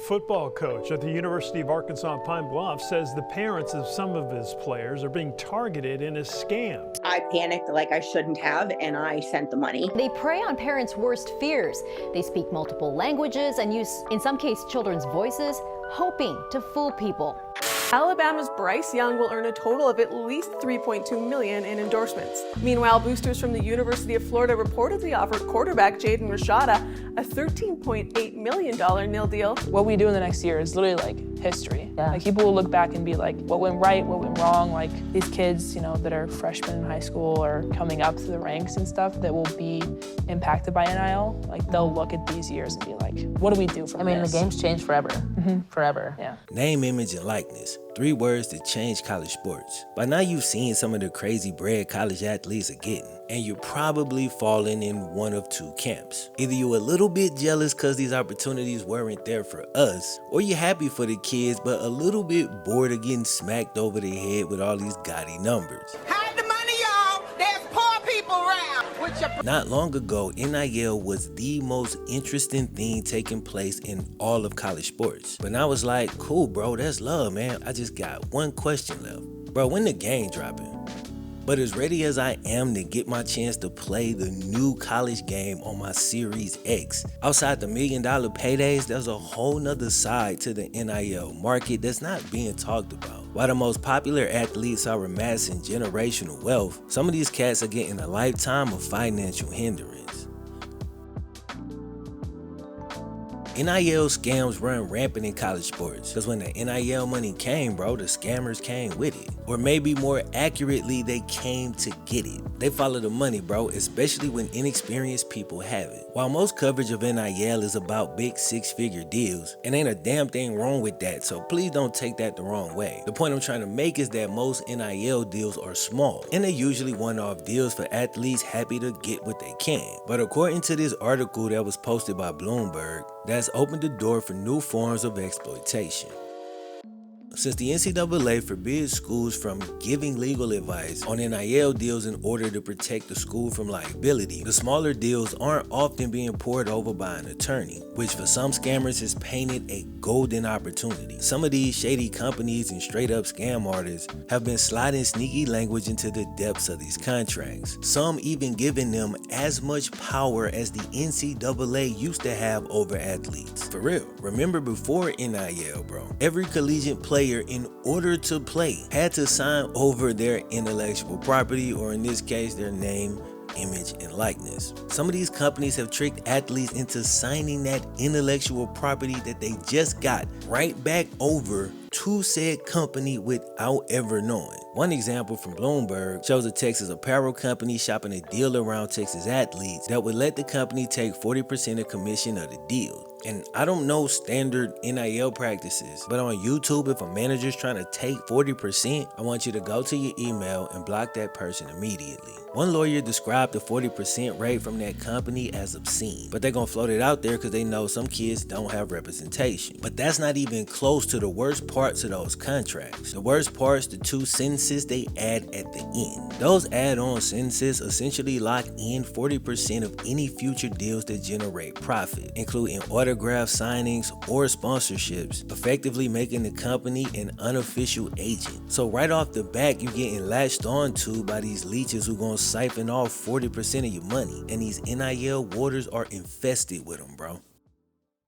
football coach at the University of Arkansas Pine Bluff says the parents of some of his players are being targeted in a scam. I panicked like I shouldn't have, and I sent the money. They prey on parents' worst fears. They speak multiple languages and use, in some cases, children's voices, hoping to fool people. Alabama's Bryce Young will earn a total of at least $3.2 million in endorsements. Meanwhile, boosters from the University of Florida reportedly offered quarterback Jaden Rashada a $13.8 million nil deal. What we do in the next year is literally like history. Like people will look back and be like, what went right, what went wrong? Like these kids, that are freshmen in high school or coming up through the ranks and stuff that will be impacted by NIL, like they'll look at these years and be like, what do we do from this? The game's changed forever. Forever. Yeah. Name, image, and likeness. 3 words that change college sports. By now you've seen some of the crazy bread college athletes are getting, and you're probably falling in one of 2 camps. Either you're a little bit jealous because these opportunities weren't there for us, or you're happy for the kids but a little bit bored of getting smacked over the head with all these gaudy numbers. Hide the money, y'all. There's poor people around. Not long ago, NIL was the most interesting thing taking place in all of college sports. But I was like, cool, bro, that's love, man. I just got one question left. Bro, when the game dropping? But as ready as I am to get my chance to play the new college game on my Series X, outside the $1 million paydays, there's a whole nother side to the NIL market that's not being talked about. While the most popular athletes are amassing generational wealth, some of these cats are getting a lifetime of financial hindrance. NIL scams run rampant in college sports, because when the NIL money came, bro, the scammers came with it. Or maybe more accurately, they came to get it. They follow the money, bro, especially when inexperienced people have it. While most coverage of NIL is about big 6-figure deals, and ain't a damn thing wrong with that, so please don't take that the wrong way. The point I'm trying to make is that most NIL deals are small, and they're usually one-off deals for athletes happy to get what they can. But according to this article that was posted by Bloomberg, that's opened the door for new forms of exploitation. Since the NCAA forbids schools from giving legal advice on NIL deals in order to protect the school from liability, the smaller deals aren't often being poured over by an attorney, which for some scammers has painted a golden opportunity. Some of these shady companies and straight up scam artists have been sliding sneaky language into the depths of these contracts, some even giving them as much power as the NCAA used to have over athletes. For real, remember before NIL, bro, every collegiate player in order to play had to sign over their intellectual property, or in this case their name, image, and likeness. Some of these companies have tricked athletes into signing that intellectual property that they just got right back over to said company without ever knowing. One example from Bloomberg shows a Texas apparel company shopping a deal around Texas athletes that would let the company take 40% of commission of the deal. And I don't know standard NIL practices, but on YouTube, if a manager's trying to take 40%, I want you to go to your email and block that person immediately. One lawyer described the 40% rate from that company as obscene, but they're gonna float it out there because they know some kids don't have representation. But that's not even close to the worst parts of those contracts. The worst part's the 2 sentences they add at the end. Those add-on sentences essentially lock in 40% of any future deals that generate profit, including autograph signings or sponsorships, effectively making the company an unofficial agent. So right off the back, you're getting latched on to by these leeches who gonna siphon off 40% of your money, and these NIL waters are infested with them, bro.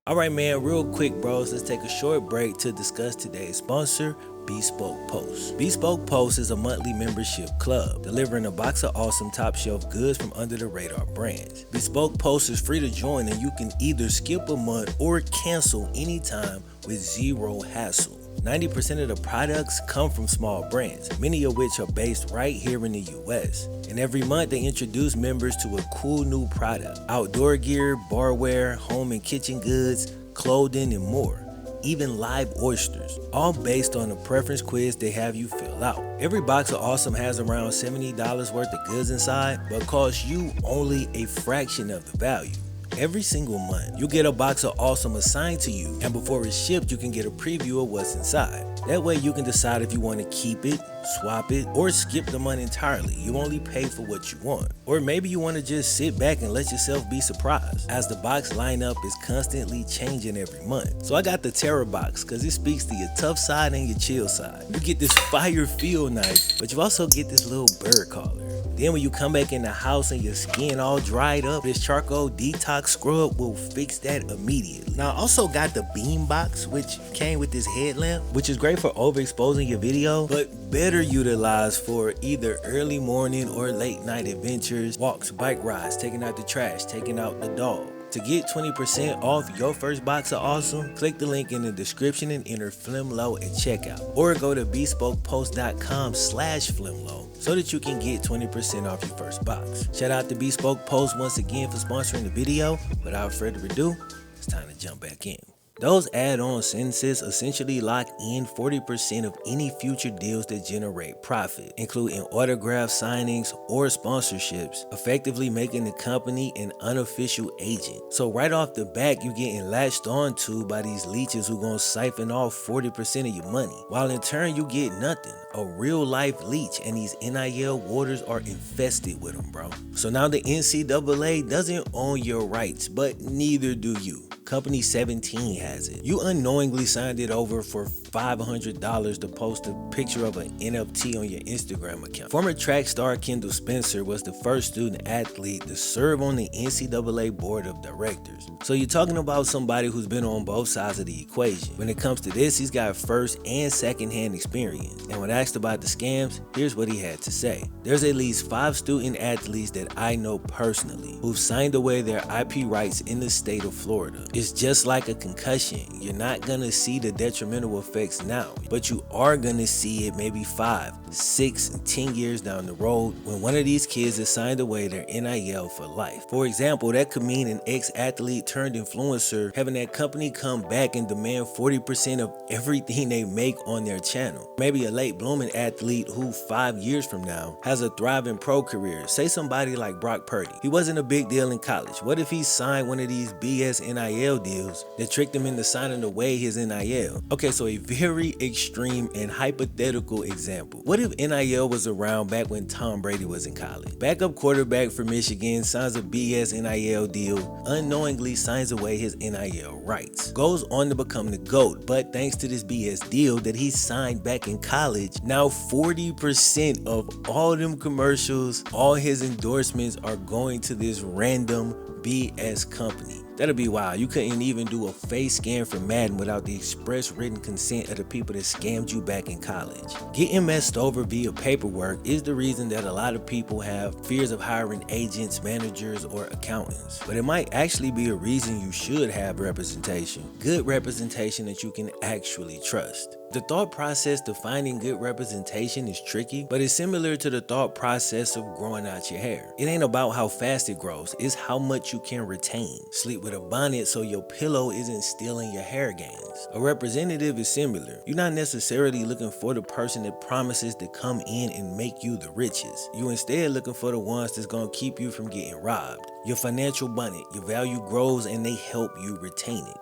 Alright man, real quick bros, let's take a short break to discuss today's sponsor, Bespoke Post. Bespoke Post is a monthly membership club delivering a box of awesome top shelf goods from under the radar brands. Bespoke Post is free to join, and you can either skip a month or cancel anytime with zero hassle. 90% of the products come from small brands, many of which are based right here in the US. And every month they introduce members to a cool new product: outdoor gear, barware, home and kitchen goods, clothing, and more. Even live oysters, all based on a preference quiz they have you fill out. Every box of Awesome has around $70 worth of goods inside, but costs you only a fraction of the value. every single month. You get a box of Awesome assigned to you, and before it's shipped, you can get a preview of what's inside. That way you can decide if you want to keep it, swap it, or skip the month entirely. You only pay for what you want. Or maybe you want to just sit back and let yourself be surprised, as the box lineup is constantly changing every month. So I got the Terror box because it speaks to your tough side and your chill side. You get this fire field knife, but you also get this little bird collar. Then when you come back in the house and your skin all dried up, this charcoal detox scrub will fix that immediately. Now I also got the beam box, which came with this headlamp, which is great for overexposing your video, but better utilized for either early morning or late night adventures, walks, bike rides, taking out the trash, taking out the dog. To get 20% off your first box of Awesome, click the link in the description and enter FlemLo at checkout. Or go to bespokepost.com/FlemLo so that you can get 20% off your first box. Shout out to Bespoke Post once again for sponsoring the video. Without further ado, it's time to jump back in. Those add-on sentences essentially lock in 40% of any future deals that generate profit, including autograph signings or sponsorships, effectively making the company an unofficial agent. So right off the bat, you're getting latched on to by these leeches who gonna siphon off 40% of your money, while in turn you get nothing, a real life leech, and these NIL waters are infested with them, bro. So now the NCAA doesn't own your rights, but neither do you. Company 17 has it. You unknowingly signed it over for $500 to post a picture of an NFT on your Instagram account. Former track star Kendall Spencer was the first student athlete to serve on the NCAA board of directors. So you're talking about somebody who's been on both sides of the equation. When it comes to this, he's got first and second hand experience. And when asked about the scams, here's what he had to say. There's at least 5 student athletes that I know personally who've signed away their IP rights in the state of Florida. It's just like a concussion. You're not gonna see the detrimental effects now, but you are gonna see it maybe 5, 6, and 10 years down the road when one of these kids has signed away their NIL for life. For example, that could mean an ex-athlete turned influencer having that company come back and demand 40% of everything they make on their channel. Maybe a late blooming athlete who 5 years from now has a thriving pro career. Say somebody like Brock Purdy. He wasn't a big deal in college. What if he signed one of these BS NIL deals that tricked him into signing away his NIL? Okay, so a very extreme and hypothetical example. What if NIL was around back when Tom Brady was in college? Backup quarterback for Michigan signs a BS NIL deal, unknowingly signs away his NIL rights, goes on to become the GOAT, but thanks to this BS deal that he signed back in college, now 40% of all them commercials, all his endorsements are going to this random BS company. That'll be wild. You couldn't even do a face scan for Madden without the express written consent of the people that scammed you back in college. Getting messed over via paperwork is the reason that a lot of people have fears of hiring agents, managers, or accountants. But it might actually be a reason you should have representation. Good representation that you can actually trust. The thought process to finding good representation is tricky, but it's similar to the thought process of growing out your hair. It ain't about how fast it grows, it's how much you can retain. Sleep with a bonnet so your pillow isn't stealing your hair gains. A representative is similar. You're not necessarily looking for the person that promises to come in and make you the richest. You're instead looking for the ones that's gonna keep you from getting robbed. Your financial bonnet, your value grows and they help you retain it.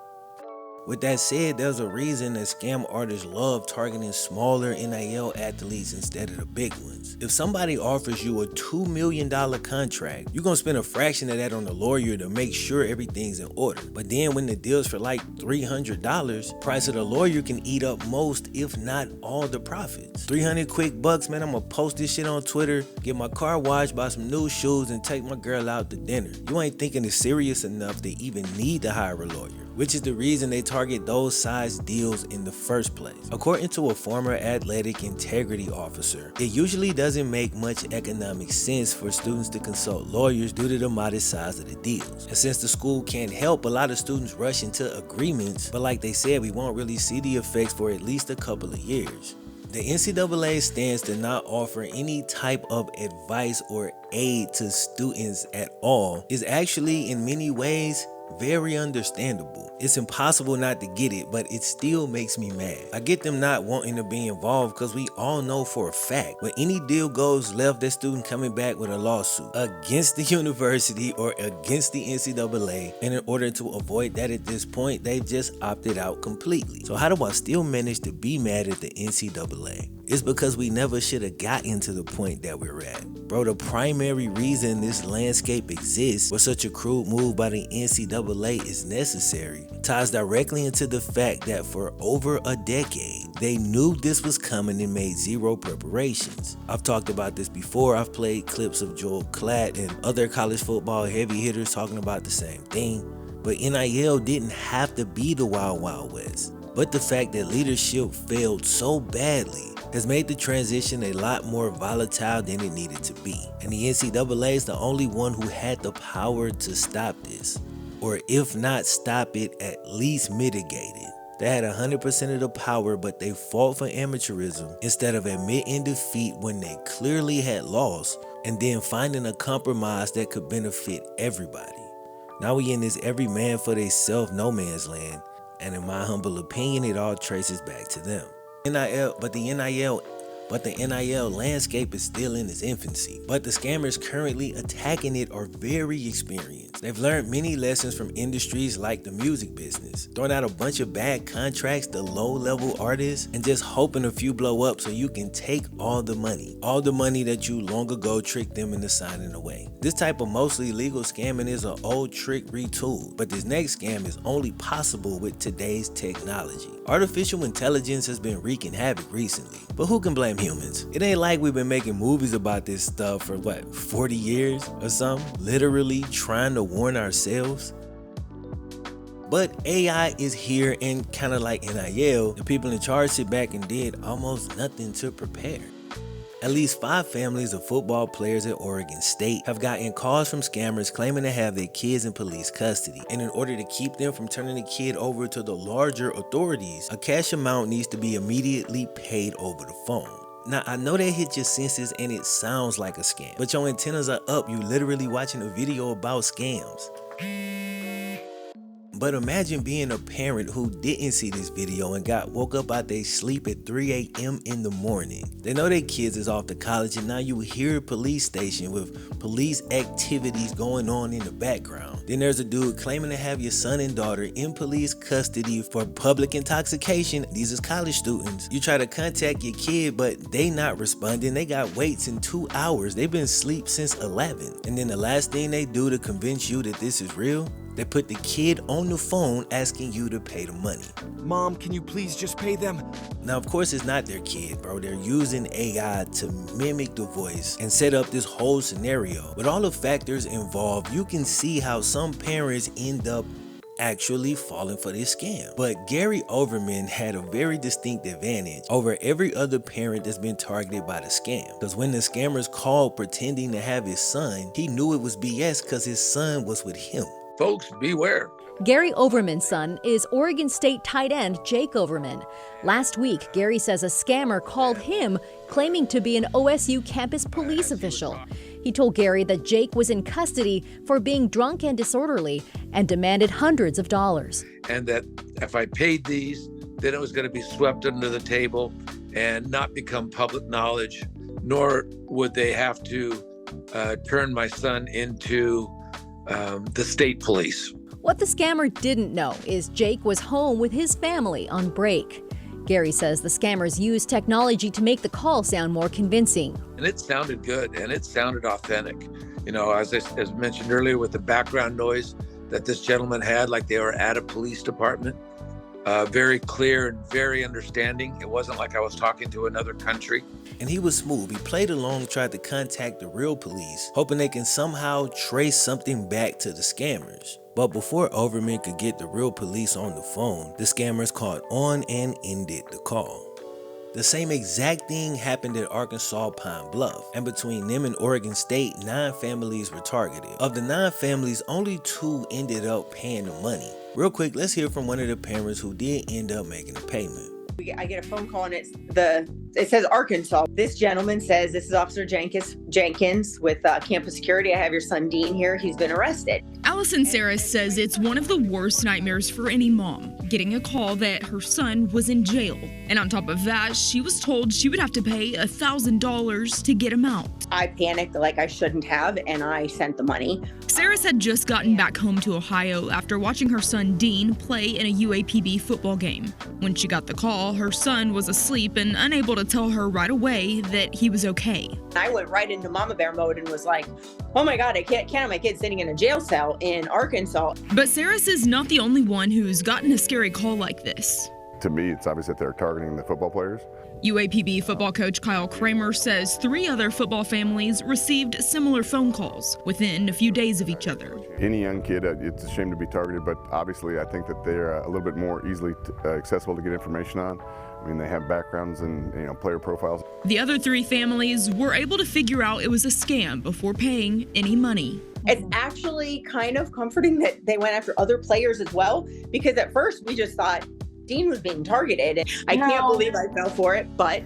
With that said, there's a reason that scam artists love targeting smaller NIL athletes instead of the big ones. If somebody offers you a $2 million contract, you're gonna spend a fraction of that on a lawyer to make sure everything's in order. But then when the deal's for like $300, price of the lawyer can eat up most, if not all, the profits. 300 quick bucks, man, I'm gonna post this shit on Twitter, get my car washed, buy some new shoes, and take my girl out to dinner. You ain't thinking it's serious enough to even need to hire a lawyer, which is the reason they target those size deals in the first place. According to a former athletic integrity officer, it usually doesn't make much economic sense for students to consult lawyers due to the modest size of the deals. And since the school can't help, a lot of students rush into agreements, but like they said, we won't really see the effects for at least a couple of years. The NCAA stands to not offer any type of advice or aid to students at all is actually in many ways Very understandable. It's impossible not to get it, but it still makes me mad. I get them not wanting to be involved because we all know for a fact when any deal goes left, that student coming back with a lawsuit against the university or against the NCAA, and in order to avoid that at this point, they've just opted out completely. So how do I still manage to be mad at the NCAA? It's because we never should have gotten to the point that we're at. Bro, the primary reason this landscape exists, where such a crude move by the NCAA is necessary, ties directly into the fact that for over a decade, they knew this was coming and made zero preparations. I've talked about this before. I've played clips of Joel Klatt and other college football heavy hitters talking about the same thing. But NIL didn't have to be the Wild Wild West. But the fact that leadership failed so badly has made the transition a lot more volatile than it needed to be. And the NCAA is the only one who had the power to stop this. Or if not stop it, at least mitigate it. They had 100% of the power, but they fought for amateurism instead of admitting defeat when they clearly had lost and then finding a compromise that could benefit everybody. Now we in this every man for theyself no man's land, and in my humble opinion, it all traces back to them. But the NIL landscape is still in its infancy. But the scammers currently attacking it are very experienced. They've learned many lessons from industries like the music business, throwing out a bunch of bad contracts to low-level artists and just hoping a few blow up so you can take all the money that you long ago tricked them into signing away. This type of mostly legal scamming is an old trick retooled, but this next scam is only possible with today's technology. Artificial intelligence has been wreaking havoc recently, but who can blame humans? It ain't like we've been making movies about this stuff for 40 years or something, literally trying to warn ourselves. But AI is here, and kind of like NIL, the people in charge sit back and did almost nothing to prepare. At least 5 families of football players at Oregon State have gotten calls from scammers claiming to have their kids in police custody. And in order to keep them from turning the kid over to the larger authorities, a cash amount needs to be immediately paid over the phone. Now, I know that hit your senses and it sounds like a scam, but your antennas are up. You literally watching a video about scams. But imagine being a parent who didn't see this video and got woke up out their sleep at 3 a.m. in the morning. They know their kids is off to college, and now you hear a police station with police activities going on in the background. Then there's a dude claiming to have your son and daughter in police custody for public intoxication. These is college students. You try to contact your kid, but they not responding. They got waits in 2 hours. They've been asleep since 11. And then the last thing they do to convince you that this is real, they put the kid on the phone asking you to pay the money. Mom, can you please just pay them? Now, of course, it's not their kid, bro. They're using AI to mimic the voice and set up this whole scenario. With all the factors involved, you can see how some parents end up actually falling for this scam. But Gary Overman had a very distinct advantage over every other parent that's been targeted by the scam. Because when the scammers called pretending to have his son, he knew it was BS because his son was with him. Folks, beware. Gary Overman's son is Oregon State tight end Jake Overman. Last week, Gary says a scammer called him claiming to be an OSU campus police official. He told Gary that Jake was in custody for being drunk and disorderly and demanded hundreds of dollars. And that if I paid these, then it was going to be swept under the table and not become public knowledge, nor would they have to turn my son into the state police. What the scammer didn't know is Jake was home with his family on break. Gary says the scammers used technology to make the call sound more convincing. And it sounded good and it sounded authentic. You know, as mentioned earlier, with the background noise that this gentleman had, like they were at a police department. Very clear and very understanding. It wasn't like I was talking to another country. And he was smooth. He played along, tried to contact the real police, hoping they can somehow trace something back to the scammers. But before Overman could get the real police on the phone, the scammers caught on and ended the call. The same exact thing happened at Arkansas Pine Bluff, and between them and Oregon State, 9 families were targeted. Of the 9 families, only 2 ended up paying the money. Real quick, let's hear from one of the parents who did end up making a payment. I get a phone call and it says Arkansas. This gentleman says, "This is Officer Jenkins with campus security. I have your son Dean here. He's been arrested." Allison Saris says it's one of the worst nightmares for any mom, getting a call that her son was in jail. And on top of that, she was told she would have to pay $1,000 to get him out. I panicked like I shouldn't have, and I sent the money. Saris had just gotten back home to Ohio after watching her son Dean play in a UAPB football game. When she got the call, her son was asleep and unable to tell her right away that he was okay. I went right into mama bear mode and was like, oh my God, I can't have my kid sitting in a jail cell in Arkansas. But Saris is not the only one who's gotten a scary call like this. To me, it's obvious that they're targeting the football players. UAPB football coach Kyle Kramer says 3 other football families received similar phone calls within a few days of each other. Any young kid, it's a shame to be targeted, but obviously I think that they're a little bit more easily accessible to get information on. I mean, they have backgrounds and player profiles. The other 3 families were able to figure out it was a scam before paying any money. It's actually kind of comforting that they went after other players as well, because at first we just thought Dean was being targeted. I can't believe I fell for it, but.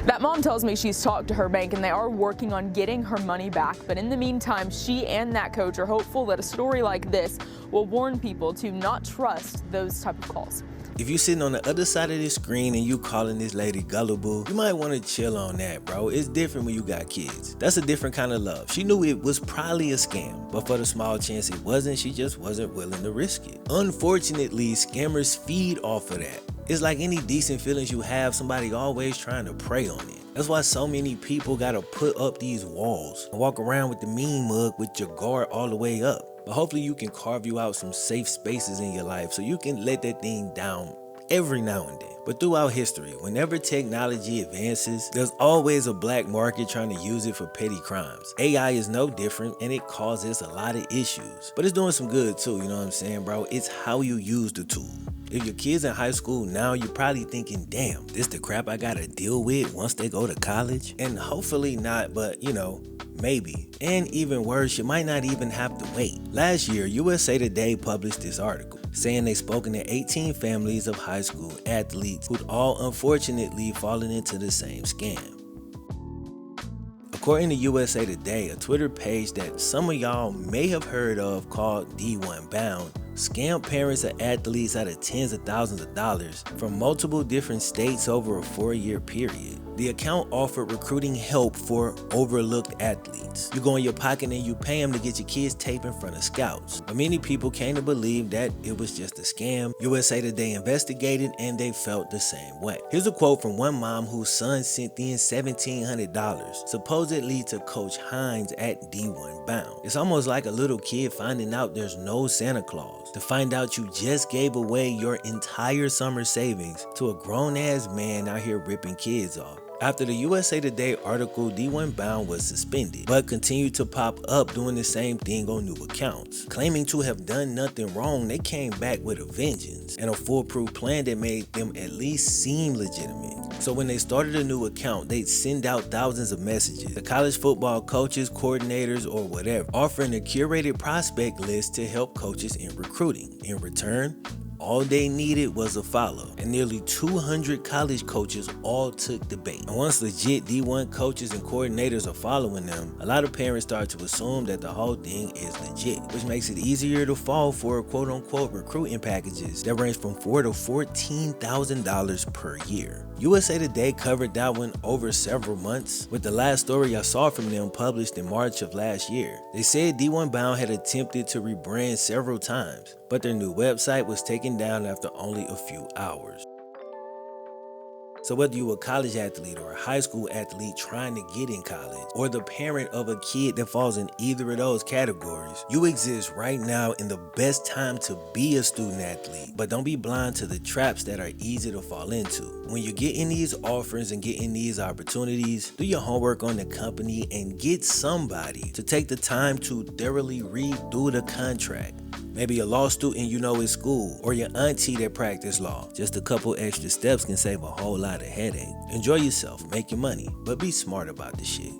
That mom tells me she's talked to her bank and they are working on getting her money back. But in the meantime, she and that coach are hopeful that a story like this will warn people to not trust those type of calls. If you sitting on the other side of the screen and you calling this lady gullible, you might want to chill on that, bro. It's different when you got kids. That's a different kind of love. She knew it was probably a scam, but for the small chance it wasn't, she just wasn't willing to risk it. Unfortunately, scammers feed off of that. It's like any decent feelings you have, somebody always trying to prey on it. That's why so many people gotta put up these walls and walk around with the mean mug with your guard all the way up. But hopefully you can carve you out some safe spaces in your life so you can let that thing down every now and then. But throughout history, whenever technology advances, there's always a black market trying to use it for petty crimes. AI is no different, and it causes a lot of issues. But it's doing some good too, you know what I'm saying, bro? It's how you use the tool. If your kid's in high school now, you're probably thinking, damn, this the crap I gotta deal with once they go to college? And hopefully not, but maybe. And even worse, you might not even have to wait. Last year, USA Today published this article saying they've spoken to 18 families of high school athletes who'd all unfortunately fallen into the same scam. According to USA Today, a Twitter page that some of y'all may have heard of called D1 Bound scammed parents of athletes out of tens of thousands of dollars from multiple different states over a 4-year period. The account offered recruiting help for overlooked athletes. You go in your pocket and you pay them to get your kids taped in front of scouts. But many people came to believe that it was just a scam. USA Today investigated and they felt the same way. Here's a quote from one mom whose son sent in $1,700, supposedly to Coach Hines at D1 Bound. It's almost like a little kid finding out there's no Santa Claus, to find out you just gave away your entire summer savings to a grown-ass man out here ripping kids off. After the USA Today article, D1 Bound was suspended, but continued to pop up doing the same thing on new accounts. Claiming to have done nothing wrong, they came back with a vengeance and a foolproof plan that made them at least seem legitimate. So when they started a new account, they'd send out thousands of messages to college football coaches, coordinators, or whatever, offering a curated prospect list to help coaches in recruiting. In return, all they needed was a follow, and nearly 200 college coaches all took the bait. And once legit D1 coaches and coordinators are following them, a lot of parents start to assume that the whole thing is legit, which makes it easier to fall for quote-unquote recruiting packages that range from $4,000 to $14,000 per year. USA Today covered that one over several months, with the last story I saw from them published in March of last year. They said D1 Bound had attempted to rebrand several times, but their new website was taken down after only a few hours. So whether you're a college athlete or a high school athlete trying to get in college, or the parent of a kid that falls in either of those categories, you exist right now in the best time to be a student athlete. But don't be blind to the traps that are easy to fall into. When you get in these offers and get in these opportunities, do your homework on the company and get somebody to take the time to thoroughly read through the contract. Maybe a law student you know in school, or your auntie that practice law. Just a couple extra steps can save a whole lot of headache. Enjoy yourself, make your money, but be smart about the shit.